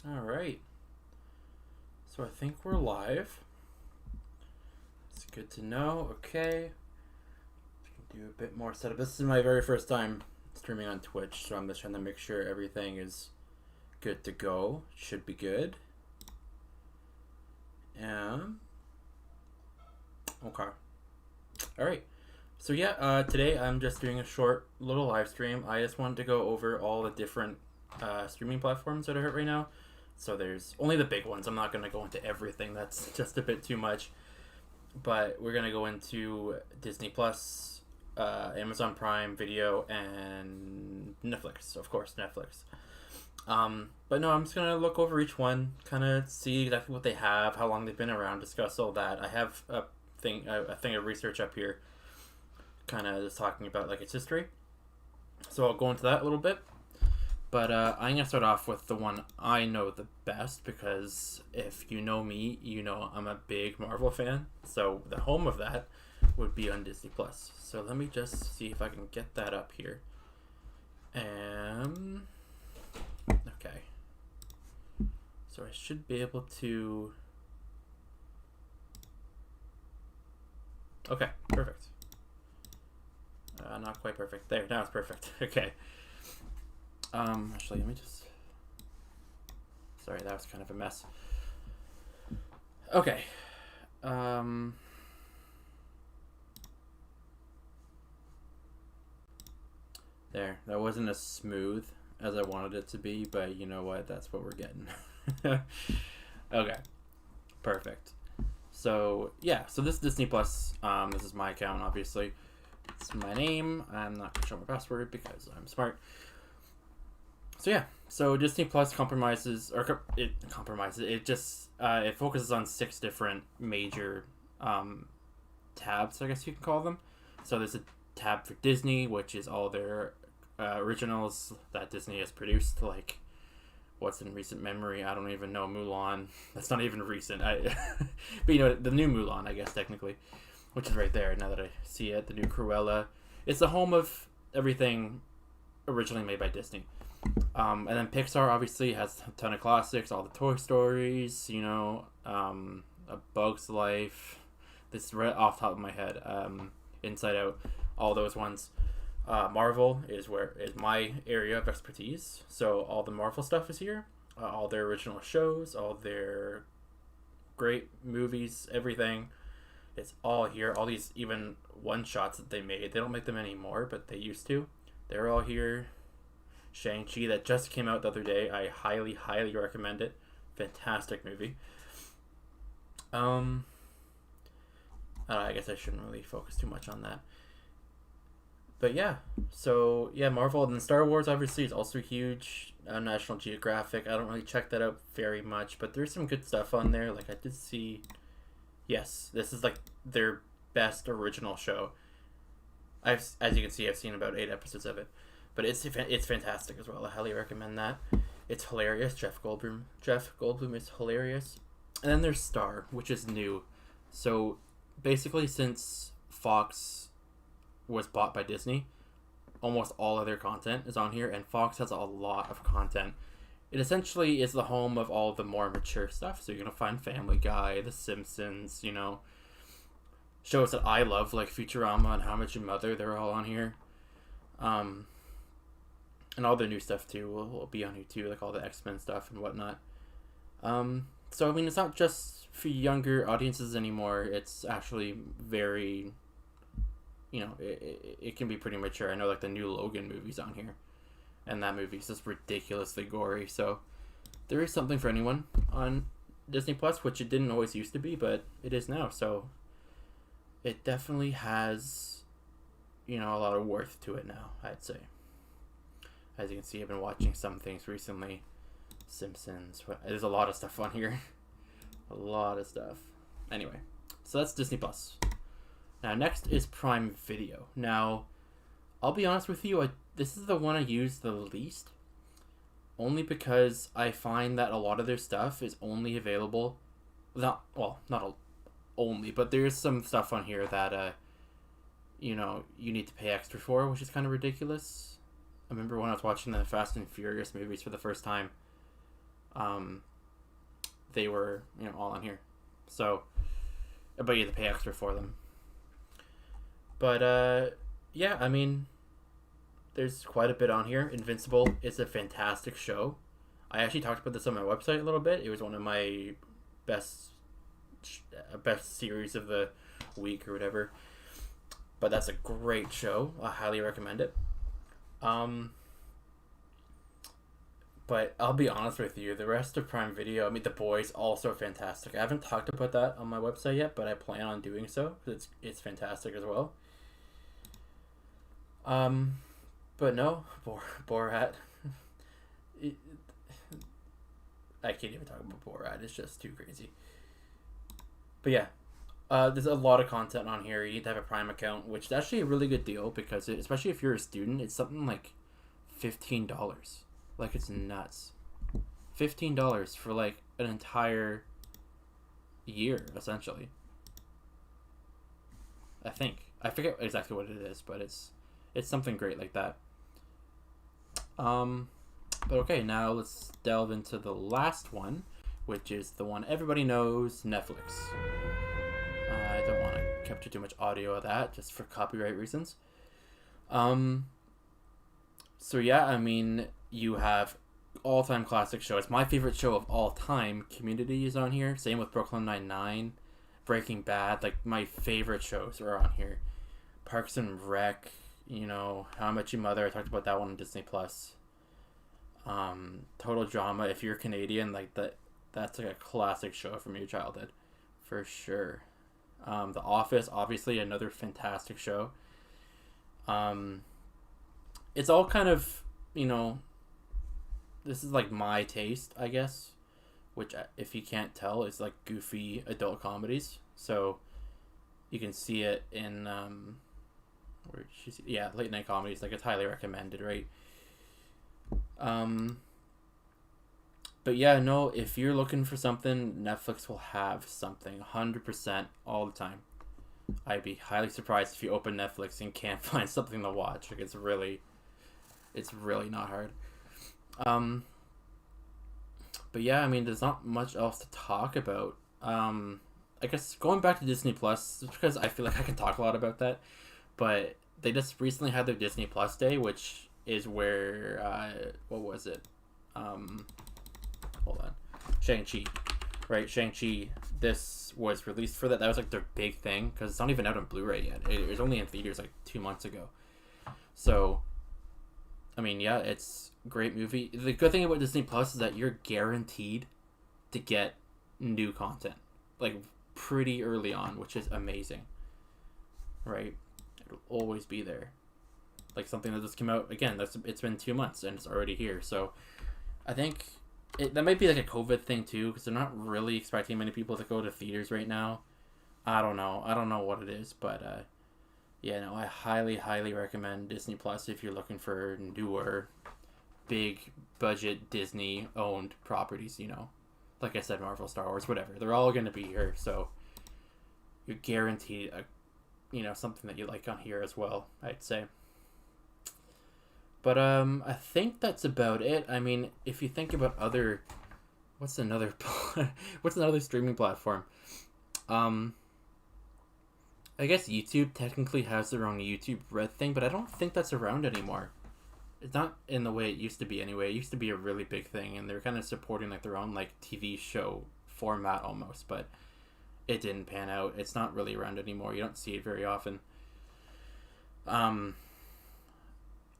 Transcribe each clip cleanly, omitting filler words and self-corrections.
All right. So I think we're live. It's good to know. Okay. Do a bit more setup. This is my very first time streaming on Twitch, so I'm just trying to make sure everything is good to go. Should be good. Okay. All right. So yeah, today I'm just doing a short little live stream. I just wanted to go over all the different streaming platforms that are out right now. So there's only the big ones. I'm not going to go into everything. That's just a bit too much. But we're going to go into Disney Plus, Amazon Prime Video, and Netflix. Of course, Netflix. But no, I'm just going to look over each one, kind of see exactly what they have, how long they've been around, discuss all that. I have a thing of research up here, kind of just talking about like its history. So I'll go into that a little bit. But I'm going to start off with the one I know the best because if you know me, you know I'm a big Marvel fan. So the home of that would be on Disney Plus. So let me just see if I can get that up here. Okay. So I should be able to... Okay, perfect. Not quite perfect. There, now it's perfect. Okay. Actually, let me just... Sorry, that was kind of a mess. Okay. There. That wasn't as smooth as I wanted it to be, but you know what? That's what we're getting. Okay. Perfect. So, yeah. So this is Disney Plus. This is my account, obviously. It's my name. I'm not going to show my password because I'm smart. So yeah, so Disney Plus it just it focuses on 6 different major tabs, I guess you can call them. So there's a tab for Disney, which is all their originals that Disney has produced, like what's in recent memory. I don't even know. Mulan. That's not even recent. But you know, the new Mulan, I guess technically, which is right there. Now that I see it, the new Cruella. It's the home of everything originally made by Disney. And then Pixar obviously has a ton of classics, all the Toy Stories, you know, A Bug's Life. This is right off the top of my head. Inside Out, all those ones. Marvel is my area of expertise. So all the Marvel stuff is here. All their original shows, all their great movies, everything. It's all here. All these even one shots that they made. They don't make them anymore, but they used to. They're all here. Shang-Chi that just came out the other day. I highly, highly recommend it. Fantastic movie. I guess I shouldn't really focus too much on that. But yeah, so yeah, Marvel and Star Wars obviously is also huge. National Geographic. I don't really check that out very much, but there's some good stuff on there. Like I did see. Yes, this is like their best original show. As you can see, I've seen about 8 episodes of it. But it's fantastic as well. I highly recommend that. It's hilarious. Jeff Goldblum is hilarious. And then there's Star, which is new. So basically, since Fox was bought by Disney, almost all of their content is on here, and Fox has a lot of content. It essentially is the home of all the more mature stuff. So you're gonna find Family Guy, The Simpsons, you know, shows that I love like Futurama and How I Met Your Mother. They're all on here. And all their new stuff too will be on here too, like all the X-Men stuff and whatnot. So I mean, it's not just for younger audiences anymore. It's actually very, you know, it can be pretty mature. I know like the new Logan movie's on here, and that movie's just ridiculously gory. So there is something for anyone on Disney Plus, which it didn't always used to be, but it is now. So it definitely has, you know, a lot of worth to it now, I'd say. As you can see, I've been watching some things recently. Simpsons. There's a lot of stuff on here. A lot of stuff. Anyway, so that's Disney Plus. Now, next is Prime Video. Now, I'll be honest with you, this is the one I use the least. Only because I find that a lot of their stuff is only available... only, but there's some stuff on here that, you know, you need to pay extra for, which is kind of ridiculous. I remember when I was watching the Fast and Furious movies for the first time, um, they were, all on here. So, but you have to pay extra for them. But yeah, I mean, there's quite a bit on here. Invincible is a fantastic show. I actually talked about this on my website a little bit. It was one of my best series of the week or whatever. But that's a great show. I highly recommend it. But I'll be honest with you, the rest of Prime Video, I mean, The Boys, also fantastic. I haven't talked about that on my website yet, but I plan on doing so. It's fantastic as well. But no, Borat. I can't even talk about Borat. It's just too crazy. But yeah, there's a lot of content on here. You need to have a Prime account, which is actually a really good deal because especially if you're a student, it's something like $15. Like, it's nuts. $15 for like an entire year, essentially. I think. I forget exactly what it is, but it's something great like that. But okay, now let's delve into the last one, which is the one everybody knows, Netflix. I don't want to capture too much audio of that, just for copyright reasons. So yeah, I mean, you have all-time classic show. It's my favorite show of all time. Community is on here. Same with Brooklyn Nine-Nine, Breaking Bad. Like, my favorite shows are on here. Parks and Rec, How I Met Your Mother. I talked about that one on Disney Plus. Total Drama. If you're Canadian, like that's like a classic show from your childhood, for sure. The Office, obviously, another fantastic show. It's all kind of, this is like my taste, I guess, which, if you can't tell, is like goofy adult comedies. So you can see it in late night comedies. Like, it's highly recommended, right? But yeah, no, if you're looking for something, Netflix will have something 100% all the time. I'd be highly surprised if you open Netflix and can't find something to watch. Like, it's really not hard. But yeah, I mean, there's not much else to talk about. I guess going back to Disney Plus, just because I feel like I can talk a lot about that, but they just recently had their Disney Plus Day, which is where, what was it? Hold on. Shang-Chi. Right, Shang-Chi. This was released for that. That was like their big thing, because it's not even out on Blu-ray yet. It was only in theaters like 2 months ago. So, I mean, yeah, it's a great movie. The good thing about Disney Plus is that you're guaranteed to get new content, like, pretty early on, which is amazing. Right? It'll always be there. Like, something that just came out, again, it's been 2 months and it's already here. So I think that might be like a COVID thing too, because they're not really expecting many people to go to theaters right now. I don't know what it is, but yeah, no, I highly recommend Disney Plus if you're looking for newer, big budget Disney owned properties. Like I said, Marvel, Star Wars, whatever. They're all going to be here, so you're guaranteed something that you like on here as well, I'd say. But I think that's about it. I mean, if you think about what's another streaming platform? I guess YouTube technically has their own YouTube Red thing, but I don't think that's around anymore. It's not in the way it used to be anyway. It used to be a really big thing, and they're kind of supporting like their own like TV show format almost, but it didn't pan out. It's not really around anymore. You don't see it very often.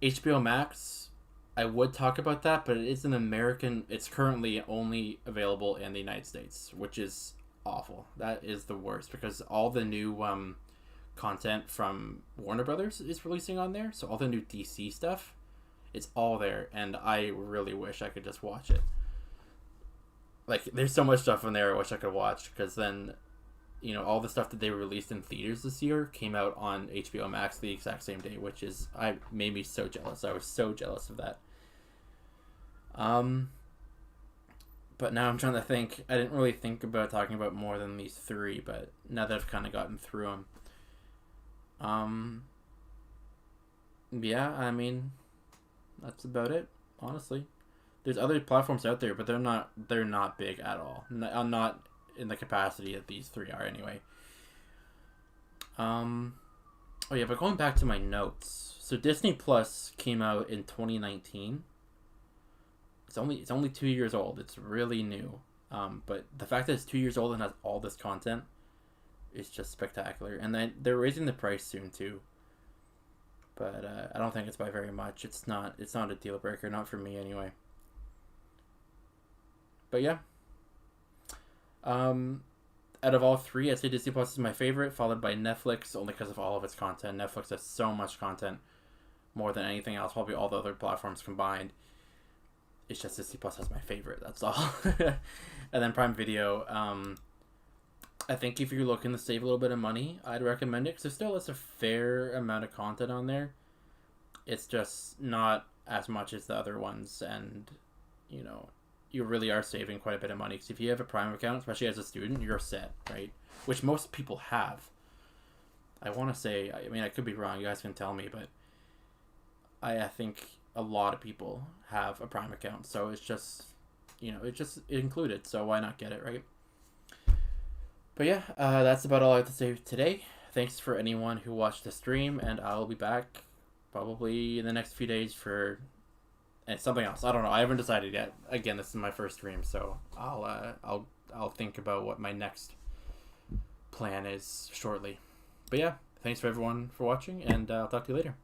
HBO Max, I would talk about that, but it's currently only available in the United States, which is awful. That is the worst, because all the new content from Warner Brothers is releasing on there, so all the new DC stuff, it's all there, and I really wish I could just watch it. Like, there's so much stuff on there I wish I could watch, because then, all the stuff that they released in theaters this year came out on HBO Max the exact same day, which made me so jealous. I was so jealous of that. But now I'm trying to think. I didn't really think about talking about more than these three, but now that I've kind of gotten through them. Yeah, I mean, that's about it, honestly. There's other platforms out there, but they're not big at all. Not in the capacity that these three are anyway. Oh yeah, but going back to my notes, so Disney Plus came out in 2019. It's only 2 years old. It's really new. But the fact that it's 2 years old and has all this content is just spectacular. And then they're raising the price soon too. But I don't think it's by very much. It's not a deal breaker, not for me anyway. But yeah. Out of all three, I'd say Disney Plus is my favorite, followed by Netflix, only because of all of its content. Netflix has so much content, more than anything else, probably all the other platforms combined. It's just Disney Plus has my favorite, that's all. And then Prime Video, I think if you're looking to save a little bit of money, I'd recommend it, because there still is a fair amount of content on there. It's just not as much as the other ones, and, you know, you really are saving quite a bit of money, because if you have a Prime account, especially as a student, you're set, right? Which most people have. I want to say, I mean, I could be wrong, you guys can tell me, but I think a lot of people have a Prime account, so it's just, you know, it's just included, so why not get it, right? But yeah, that's about all I have to say today. Thanks for anyone who watched the stream, and I'll be back probably in the next few days for something else. I don't know. I haven't decided yet. Again, this is my first stream, so I'll think about what my next plan is shortly. But yeah, thanks for everyone for watching, and I'll talk to you later.